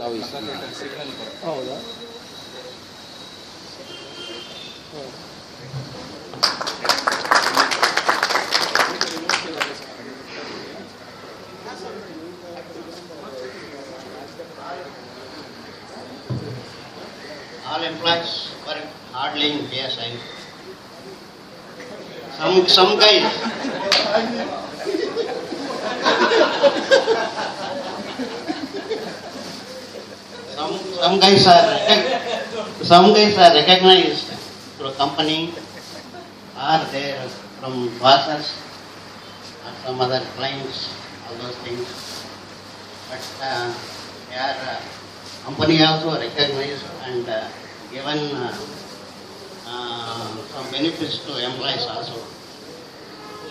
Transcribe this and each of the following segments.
ನಾವು ಹೌದಾ? All employees work hardly in PSI. Some guys some guys are recognized through a company or they are from bosses or some other clients, all those things. But they are company also recognized and given some benefits to employees also.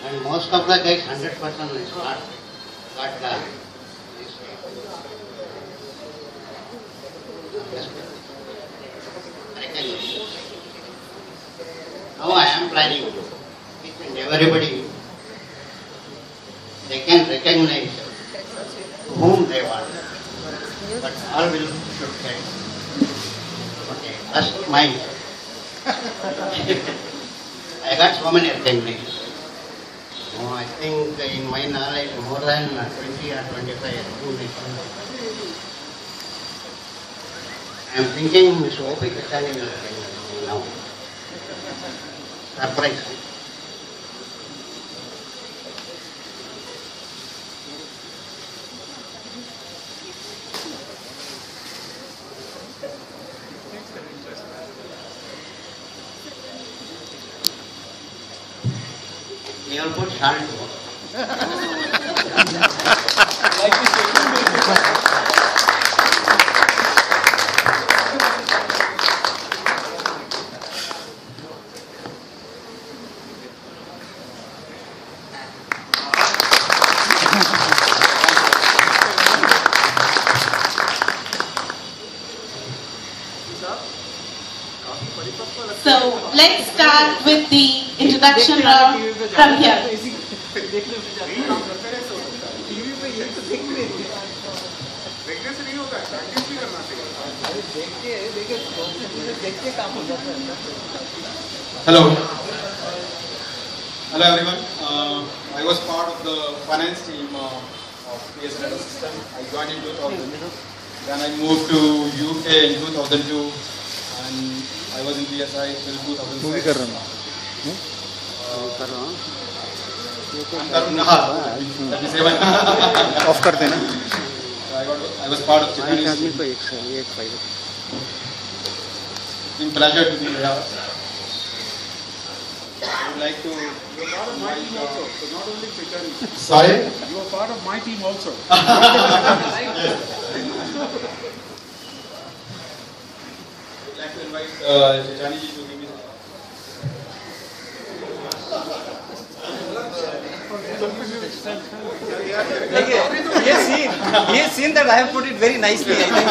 And most of the guys 100% is got recognition. Now I am planning and everybody they can recognize whom they want, but all will should get. Okay, that's mine. I got so many recognitions. Oh, I think in my knowledge more than 20 or 25 recognitions. I am thinking Mr. O.P. Kachani will recognize me now. Surprise. You will put salt. So let's start with the introduction round from here. Hello. Hello everyone. I was part of the finance team of PSIConnect system. I joined in 2000. Then I moved to UK in 2002 and I was in PSI till 2006. Of कर देना. I was part of Japanese. आदमी को एक file. It's been a pleasure to be here. I would like to. You are part of my team also, so not only Chitani. Sorry? You are part of my team also. Yes. I'd like to invite Chitani ji to give me. He has seen that I have put it very nicely, I think.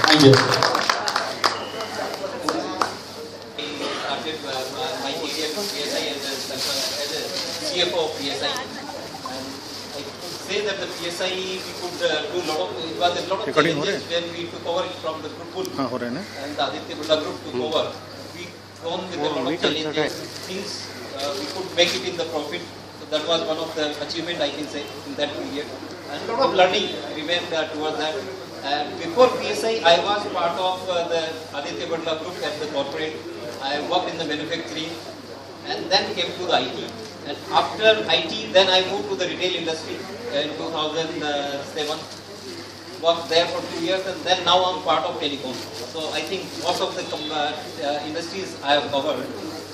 Thank you. Started my career from PSI as a CFO of PSI. And I could say that the PSI we could do a lot of, it was a lot of challenges when we took over from the group pool and the Aditya Birla group took over. We gone with a lot of challenges, things we could make it in the profit. So that was one of the achievement I can say in that period. And a lot of learning remained towards that. And before PSI, I was part of the Aditya Birla group at the corporate. I worked in the manufacturing and then came to the IT. And after IT, then I moved to the retail industry in 2007. Worked there for 2 years and then now I'm part of telecom. So I think most of the industries I have covered.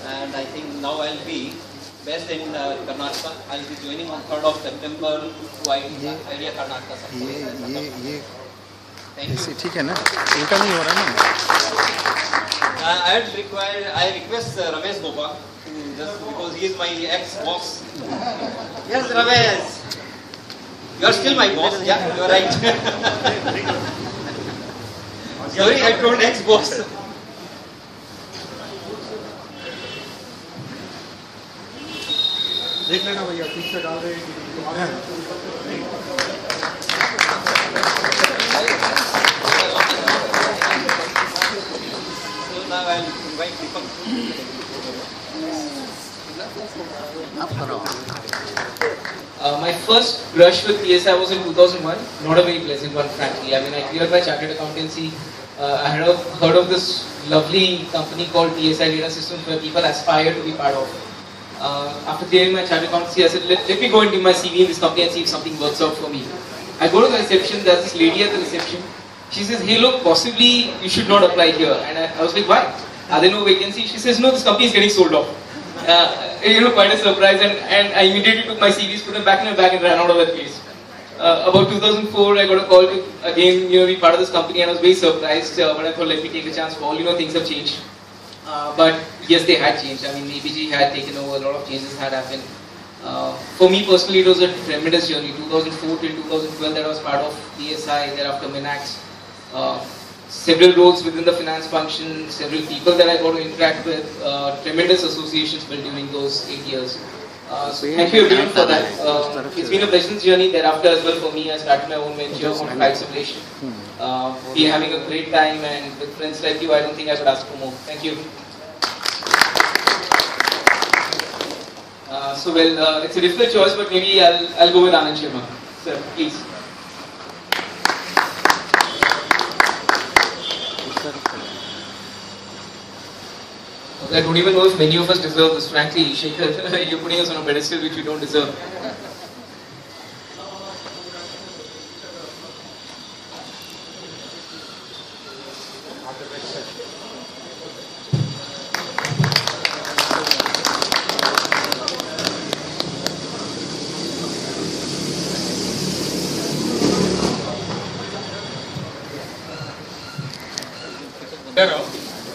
And I think now I'll be based in Karnataka. I'll be joining on 3rd of September to Idea Karnataka. ऐसे ठीक है ना, उल्टा नहीं हो रहा ना. I request Ramesh Gopa just because he is my ex-boss. Yes, Ramesh. You are still my boss. Yeah, you are right. Sorry, I told ex-boss. देख लेना भैया ठीक से डाल रहे So now I'll invite Deepak. My first brush with PSI was in 2001, not a very pleasant one, frankly. I mean, I cleared my chartered accountancy. I had heard of this lovely company called PSI Data Systems where people aspire to be part of. After clearing my chartered accountancy, I said, let me go and give my CV in this company and see if something works out for me. I go to the reception, there's this lady at the reception. She says, hey look, possibly you should not apply here. And I was like, why? Are there no vacancies? She says, no, this company is getting sold off. Quite a surprise, and I immediately took my CVs, put them back in my bag and ran out of that place. About 2004, I got a call to again, be part of this company, and I was very surprised, but I thought, let me take a chance for all, things have changed. But yes, they had changed. I mean, ABG had taken over, a lot of changes had happened. For me personally, it was a tremendous journey. 2004 till 2012, that I was part of PSI, thereafter Minax. Several roles within the finance function, several people that I got to interact with, tremendous associations built during those 8 years. So thank you everyone for that. It's been a pleasant journey thereafter as well for me. I started my own venture on flight simulation. We're having a great time, and with friends like you, I don't think I could ask for more. Thank you. It's a difficult choice, but maybe I'll go with Anand Sharma. Sir, please. I don't even know if many of us deserve this, frankly, Shekhar. You're putting us on a pedestal which we don't deserve.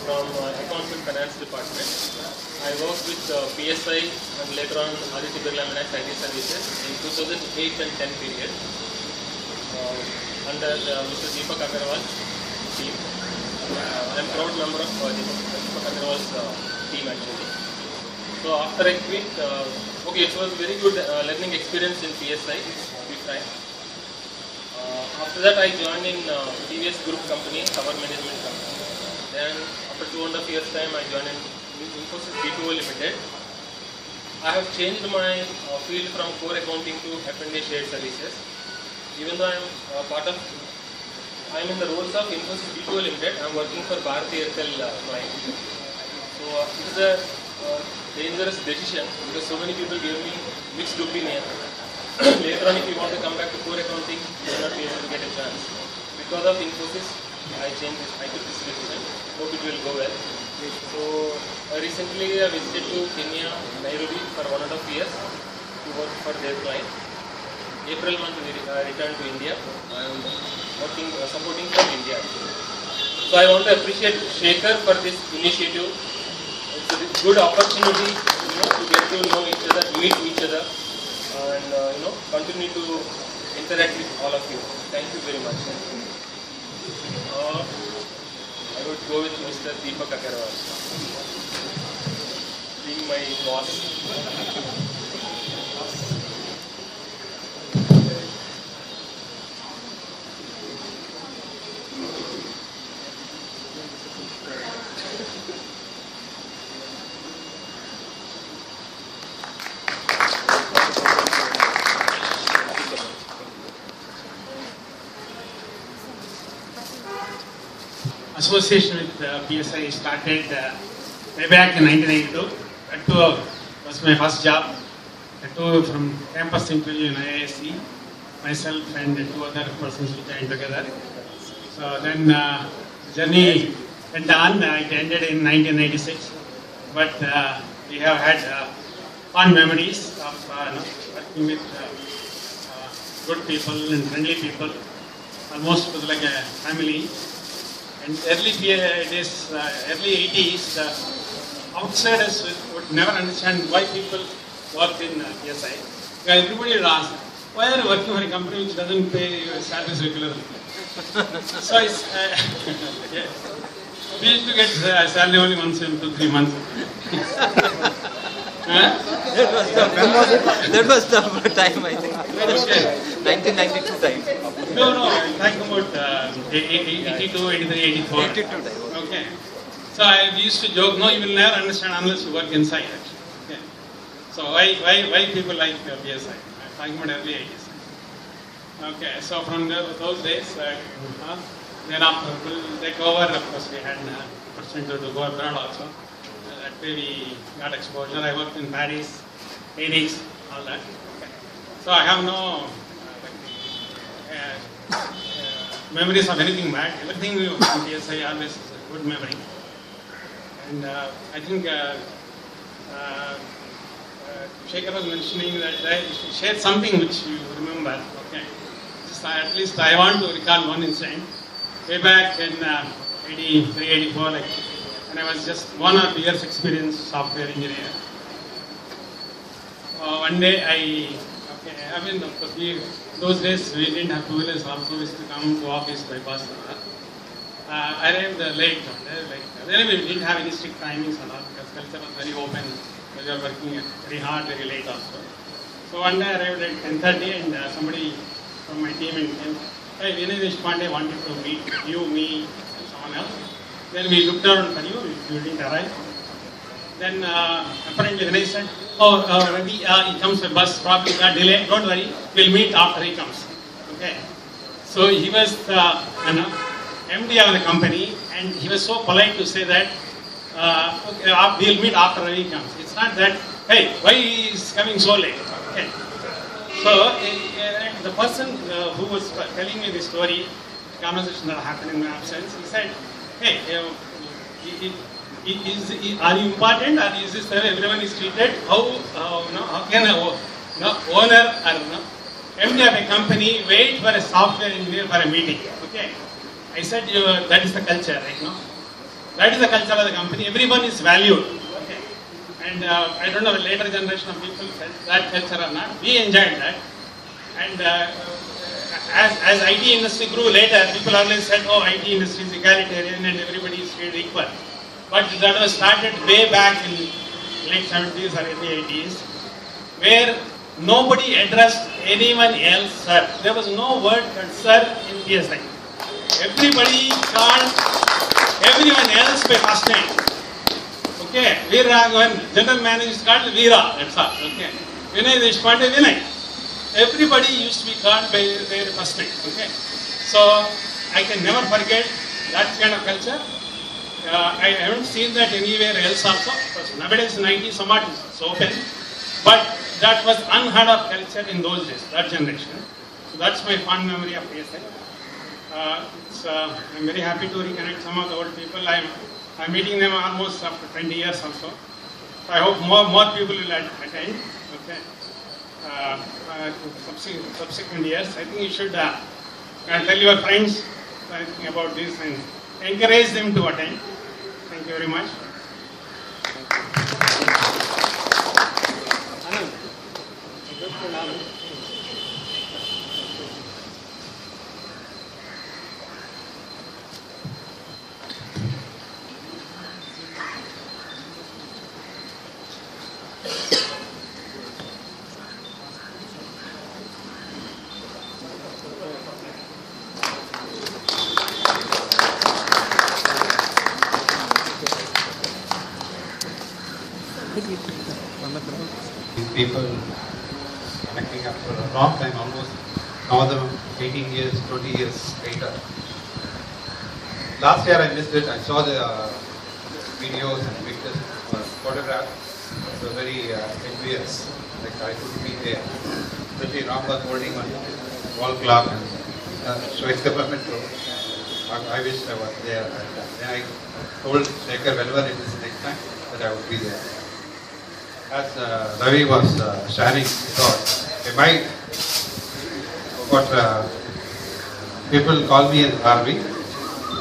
From Accounts and Finance Department. I worked with PSI and later on Aditya Birla Minax IT Services in 2008 and 10 period under Mr. Deepak Agarwal's team. I am a proud member of Deepak Agarwal's team actually. So after I quit, it was a very good learning experience in PSI, to be frank. After that I joined in TVS Group company, Tower Management company. Then after 2.5 years time I joined in Infosys B2O Limited. I have changed my field from core accounting to F&A shared services. Even though I am in the roles of Infosys B2O Limited, I am working for Bharti Airtel client. So it is a dangerous decision because so many people gave me mixed opinion. Later on, if you want to come back to core accounting, you will not be able to get a chance. Because of Infosys, I took this decision. Hope it will go well. So recently I visited to Kenya, Nairobi for 1.5 years to work for their client. April month we returned to India and supporting from India. So I want to appreciate Shekhar for this initiative. It's a good opportunity, to get to know each other, meet each other, and continue to interact with all of you. Thank you very much. I would go with Mr. Deepak Agarwal, being my boss. Association with PSI started way back in 1992. That too was my first job. That too from campus interview in IISc. Myself and 2 other persons we joined together. So then journey went on. It ended in 1996. But we have had fond memories of working with good people and friendly people. Almost it was like a family. In early 80s, outsiders would never understand why people worked in PSI. Everybody would ask, why are you working for a company which doesn't pay your salaries regularly? So we used to get salary only once in 2-3 months. That was the time, I think. 1992 time. No, I'm talking about 82, 83, 84. 82 time. Okay. So I used to joke, no, you will never understand unless you work inside actually. Okay. So why people like PSI? I'm talking about early 80s. Okay, so from those days, then after full takeover, of course, we had an opportunity to go abroad also. That way we got exposure. I worked in Paris, 80s, all that. Okay. So I have no memories of anything bad. Everything we from PSI always is a good memory. And I think Shekhar was mentioning that you should share something which you remember. Okay. At least I want to recall one incident. Way back in 83, 84, like, when I was just 1 or 2 years experienced software engineer. One day of course, those days we didn't have two-wheelers also. We used to come to office by bus. I arrived late. Anyway, we didn't have any strict timings and all because culture was very open. We were working very hard, very late also. So one day I arrived at 10:30 and somebody from my team and came, hey, Vinay Deshpande wanted to meet you, me, and someone else. Then we looked around for you didn't arrive. Then apparently Vinay said, oh, Ravi, he comes with bus, probably got delayed, don't worry, we'll meet after he comes. Okay. So he was the MD of the company and he was so polite to say that, okay, we'll meet after Ravi comes. It's not that, hey, why he is coming so late? Okay. So the person who was telling me this story, conversation that happened in my absence, he said, hey, are you important or is this the way everyone is treated? How can an owner or MD of a company wait for a software engineer for a meeting? Okay. I said, that is the culture, right now. That is the culture of the company. Everyone is valued. Okay. And I don't know if a later generation of people felt that culture or not. We enjoyed that. And as IT industry grew later, people always said, oh, IT industry is egalitarian and everybody is treated equal. But that was started way back in late 70s or early 80s, where nobody addressed anyone else, sir. There was no word called sir in PSI. Everybody called everyone else by first name. Okay, Veeraraghavan, general manager is called Veera, that's all. Okay, Vinay Deshpande, Vinay. Everybody used to be called by their first name. Okay, so I can never forget that kind of culture. I haven't seen that anywhere else also. Because nowadays in IT, somewhat is open, but that was unheard of culture in those days, that generation. So that's my fond memory of PSI. I'm very happy to reconnect some of the old people. I'm meeting them almost after 20 years also. So I hope more people will attend. Okay. Subsequent years, I think you should tell your friends anything about this and encourage them to attend. Thank you very much. People connecting after a long time, almost some of them 18 years, 20 years later. Last year I missed it. I saw the videos and pictures, photographs. So very envious. Like I couldn't be there. Especially Ram was holding one wall clock and showing the government. I wish I was there. And I told Shekhar whenever it is next time that I would be there. As Ravi was sharing his thoughts, people call me as RV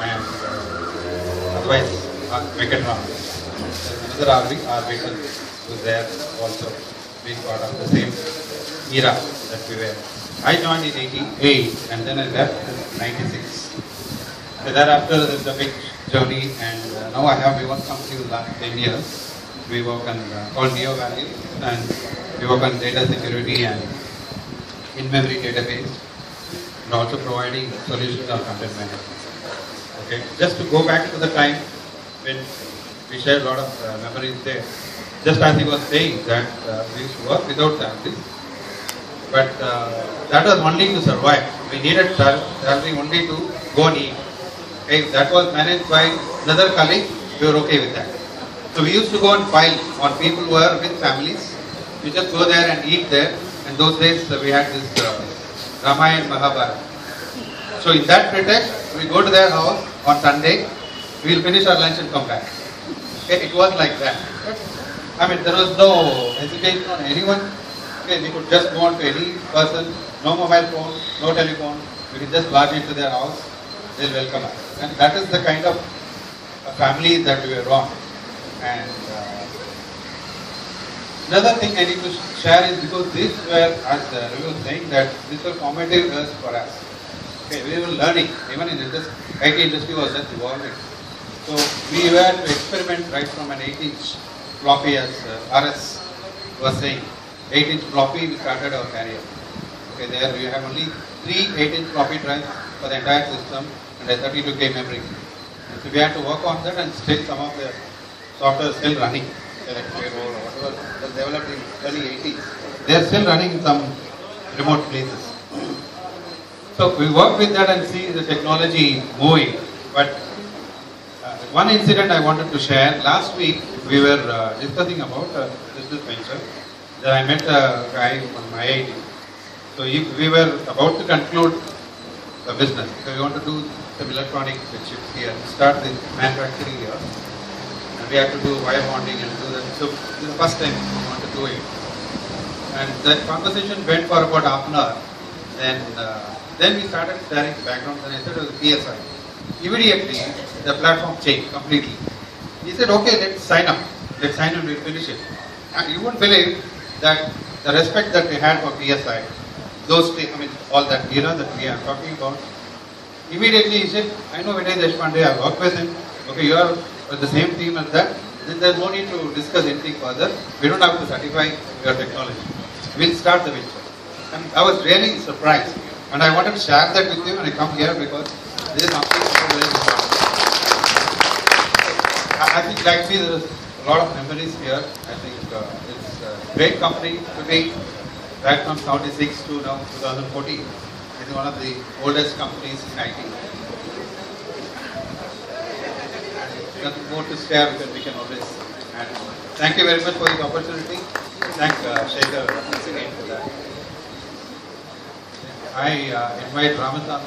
and otherwise Venkatram. Another RV, Venkatram was there also, being part of the same era that we were. I joined in 88 and then I left in 96. So thereafter there is a big journey and now I have my own company for the last 10 years. we work on called Neo Valley, and we work on data security and in-memory database, and also providing solutions on content management. Okay, just to go back to the time when we shared a lot of memories there. Just as he was saying that we used to work without salaries, but that was only to survive. We needed salary only to go and eat. Okay, that was managed by another colleague. We were okay with that. So we used to go and file on people who were with families. We just go there and eat there. And those days we had this Ramayana and Mahabharata. So in that pretext, we go to their house on Sunday. We will finish our lunch and come back. Okay, it was like that. I mean, there was no hesitation on anyone. Okay, we could just go on to any person, no mobile phone, no telephone. We could just barge into their house, they'll welcome us. And that is the kind of family that we were on. And another thing I need to share is because these were, as Ravi was saying, that these were formative years for us. Okay, we were learning, even in the IT industry was just evolving. So we were to experiment right from an 8-inch floppy, as RS was saying. 8-inch floppy, we started our career. Okay, there we have only 3 8-inch floppy drives for the entire system and a 32K memory. And so we had to work on that, and still some of the software is still running. Like payroll or whatever was developed in early 80s. They are still running in some remote places. So we work with that and see the technology moving. But one incident I wanted to share. Last week we were discussing about business venture. Then I met a guy from IIT. So we were about to conclude the business. So we want to do some electronic chips here, start the manufacturing here. And we have to do wire bonding and do that. So this is the first time we want to do it. And that conversation went for about half an hour. Then we started sharing background, and I said it was PSI. Immediately the platform changed completely. He said, okay, let's sign up. Let's sign up and we'll finish it. And you won't believe that the respect that we had for PSI, all that era that we are talking about, immediately he said, I know Vinay Deshpande, I work with him. Okay, you are with the same team as that. Then there's no need to discuss anything further. We don't have to certify your technology. We'll start the venture. And I was really surprised. And I wanted to share that with you when I come here because this is something very important. I think like me, there's a lot of memories here. I think it's a great company to be right from 76 to now 2014. It's one of the oldest companies in IT. Nothing more to share because we can always add. Thank you very much for this opportunity. Thank Shekhar once again for that. I invite Ramazan.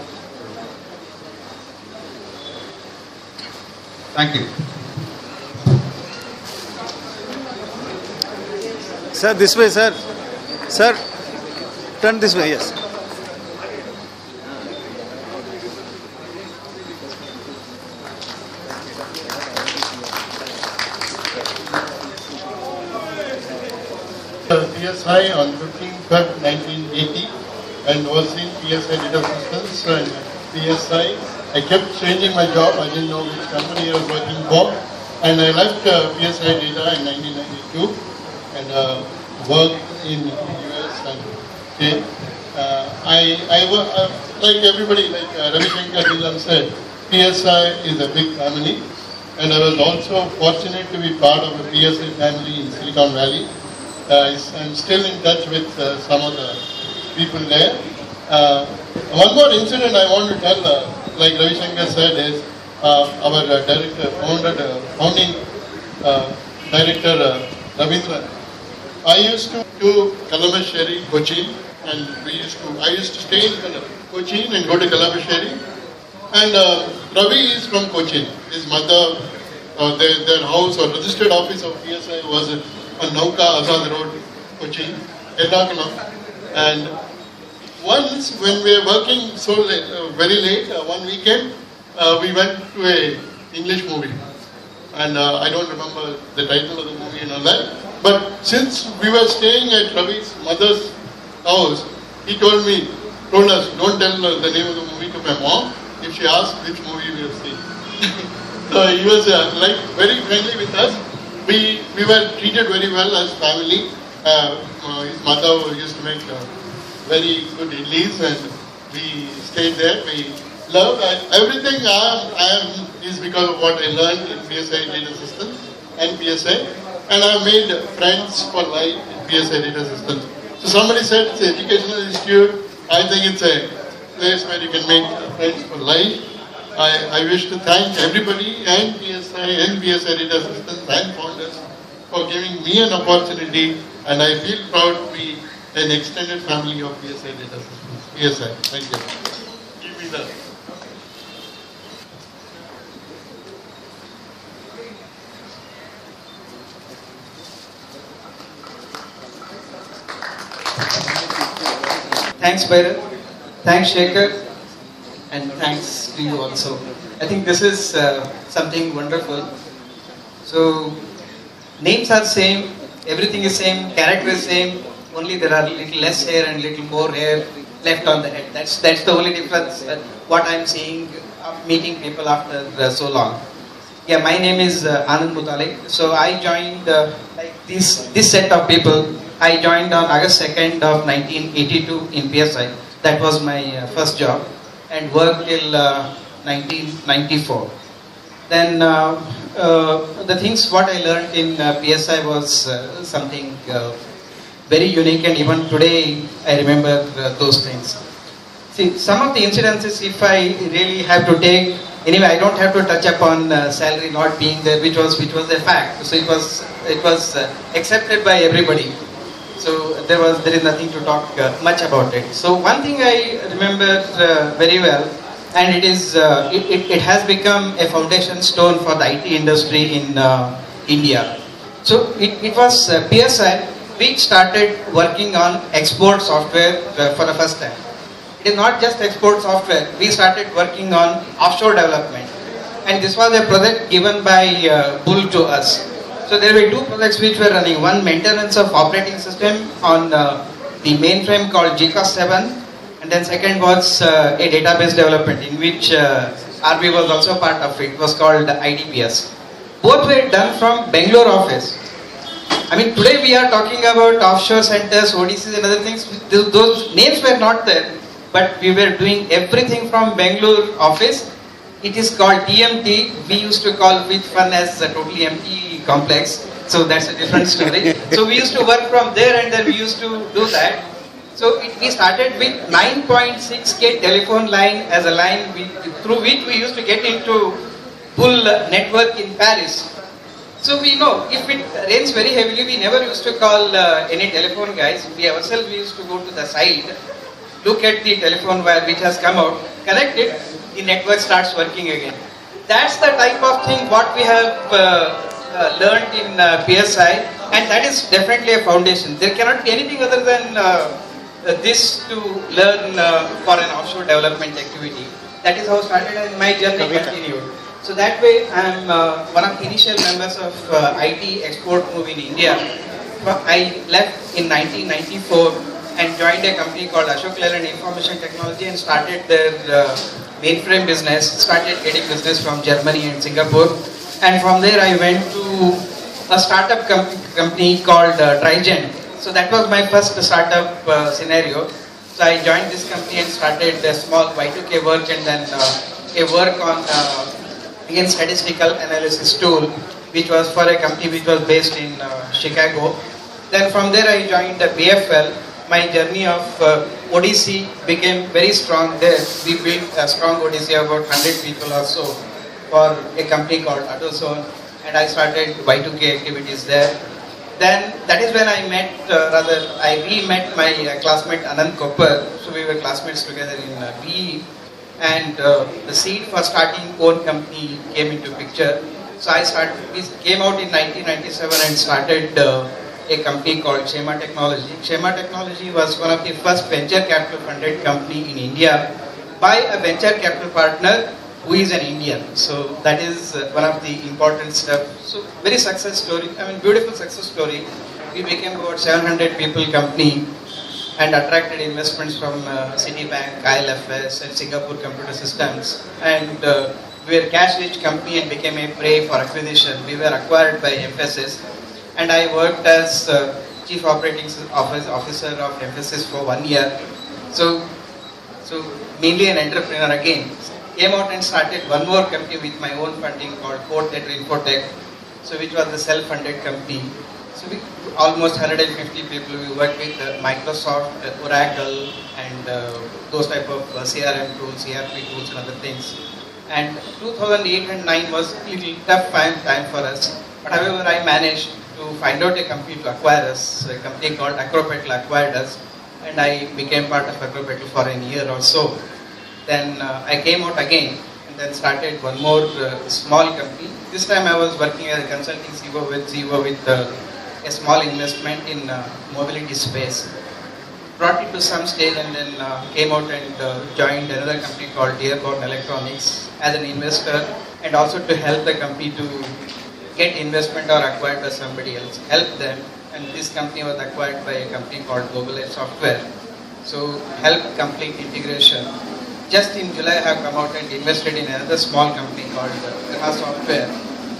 Thank you. Sir, this way, sir. Sir, turn this way, yes. PSI on 15th Feb 1980 and was in PSI Data Systems and PSI. I kept changing my job. I didn't know which company I was working for. And I left PSI Data in 1992 and worked in the US and okay. Like everybody, like Ravi Shankar said, PSI is a big family. And I was also fortunate to be part of a PSI family in Silicon Valley. I'm still in touch with some of the people there. One more incident I want to tell, like Ravi Shankar said, is our founding director Ravindran. I used to do Kalamasheri, Cochin, and I used to stay in Cochin and go to Kalamasheri. And Ravi is from Cochin. His mother, their house or registered office of PSI was on Nauka Azad Road, Cochin, Ernakulam. And once when we were working so late, very late, one weekend, we went to a English movie. And I don't remember the title of the movie and all that. But since we were staying at Ravi's mother's house, he told us, don't tell the name of the movie to my mom if she asks which movie we have seen. So he was like very friendly with us. we were treated very well as family. His mother used to make very good idlis, and we stayed there. We loved everything. I am is because of what I learned in PSI Data Systems and PSI, and I have made friends for life in PSI Data Systems. So somebody said it's an educational institute. I think it's a place where you can make friends for life. I wish to thank everybody and PSI Data Systems and founders for giving me an opportunity, and I feel proud to be an extended family of PSI Data Systems. PSI, thank you. Give me that. Thanks, Bhairav. Thanks, Shekhar. And thanks to you also. I think this is something wonderful. So, names are same, everything is same, character is same, only there are little less hair and little more hair left on the head. That's the only difference, what I'm seeing, meeting people after so long. Yeah, my name is Anand Mutalik. So I joined like this set of people. I joined on August 2nd of 1982 in PSI. That was my first job, and worked till 1994. Then the things what I learned in PSI was something very unique, and even today I remember those things. See, some of the incidences, if I really have to take, anyway, I don't have to touch upon salary not being there, which was a fact. So it was accepted by everybody. So there is nothing to talk much about it. So one thing I remember very well, and it is it has become a foundation stone for the IT industry in India. So it was PSI which started working on export software for the first time. It is not just export software. We started working on offshore development, and this was a project given by Bull to us. So there were two projects which were running. One, maintenance of operating system on the mainframe called GCOS 7, and then second was a database development in which RB was also part of it. It was called IDPS. Both were done from Bangalore office. I mean, today we are talking about offshore centers, ODCs and other things. Those names were not there, but we were doing everything from Bangalore office. It is called TMT. We used to call with fun as a totally empty complex. So that's a different story. So we used to work from there, and then we used to do that. So we started with 9.6K telephone line as a line through which we used to get into full network in Paris. So we know if it rains very heavily, we never used to call any telephone guys. We ourselves used to go to the site, look at the telephone wire which has come out, connect it, the network starts working again. That's the type of thing what we have learned in PSI, and that is definitely a foundation. There cannot be anything other than this to learn for an offshore development activity. That is how started, and my journey continued. So that way I am one of the initial members of IT export move in India. I left in 1994 and joined a company called Ashok Leyland Information Technology and started their mainframe business, started getting business from Germany and Singapore. And from there I went to a startup company called Trigent. So that was my first startup scenario. So I joined this company and started a small Y2K work, and then a work on again statistical analysis tool, which was for a company which was based in Chicago. Then from there I joined the PFL. My journey of ODC became very strong there. We built a strong ODC, about 100 people or so, for a company called AutoZone, and I started Y2K activities there. Then that is when I met, I re-met my classmate Anand Koppar. So we were classmates together in BE, and the seed for starting own company came into picture. So we came out in 1997 and started a company called Shema Technology. Shema Technology was one of the first venture capital funded company in India by a venture capital partner who is an Indian. So that is one of the important stuff. So very success story, I mean beautiful success story. We became about 700 people company and attracted investments from Citibank, ILFS and Singapore Computer Systems. And we were a cash-rich company and became a prey for acquisition. We were acquired by Mphasis, and I worked as Chief Operating Officer of Mphasis for 1 year. So mainly an entrepreneur again. Came out and started one more company with my own funding called Core Theatre Infotech, so which was a self-funded company. So we almost 150 people. We worked with Microsoft, Oracle, and those type of CRM tools, ERP tools, and other things. And 2008 and 9 was a little tough time for us. But however, I managed to find out a company to acquire us. So a company called Acropetal acquired us, and I became part of Acropetal for a year or so. Then I came out again and then started one more small company. This time I was working as a consulting CEO with a small investment in mobility space. Brought it to some stage and then came out and joined another company called Dearborn Electronics as an investor, and also to help the company to get investment or acquired by somebody else, help them. And this company was acquired by a company called Global Edge Software. So help complete integration. Just in July I have come out and invested in another small company called Graha Software.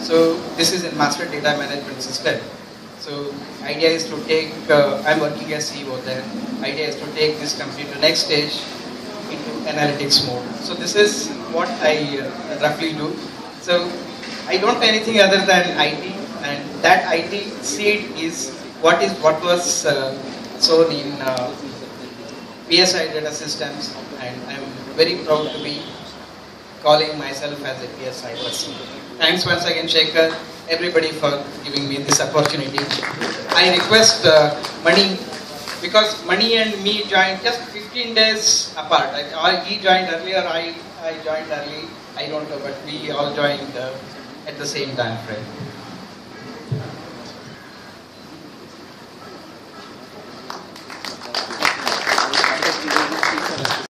So this is a master data management system. So idea is to take, I'm working as CEO there. Idea is to take this company to next stage into analytics mode. So this is what I roughly do. So I don't do anything other than IT, and that IT seed is what was sown in PSI Data Systems, and I'm very proud to be calling myself as a PSI person. Thanks once again, Shekhar, everybody for giving me this opportunity. I request Mani, because Mani and me joined just 15 days apart. He joined earlier, I joined early, I don't know, but we all joined at the same time frame.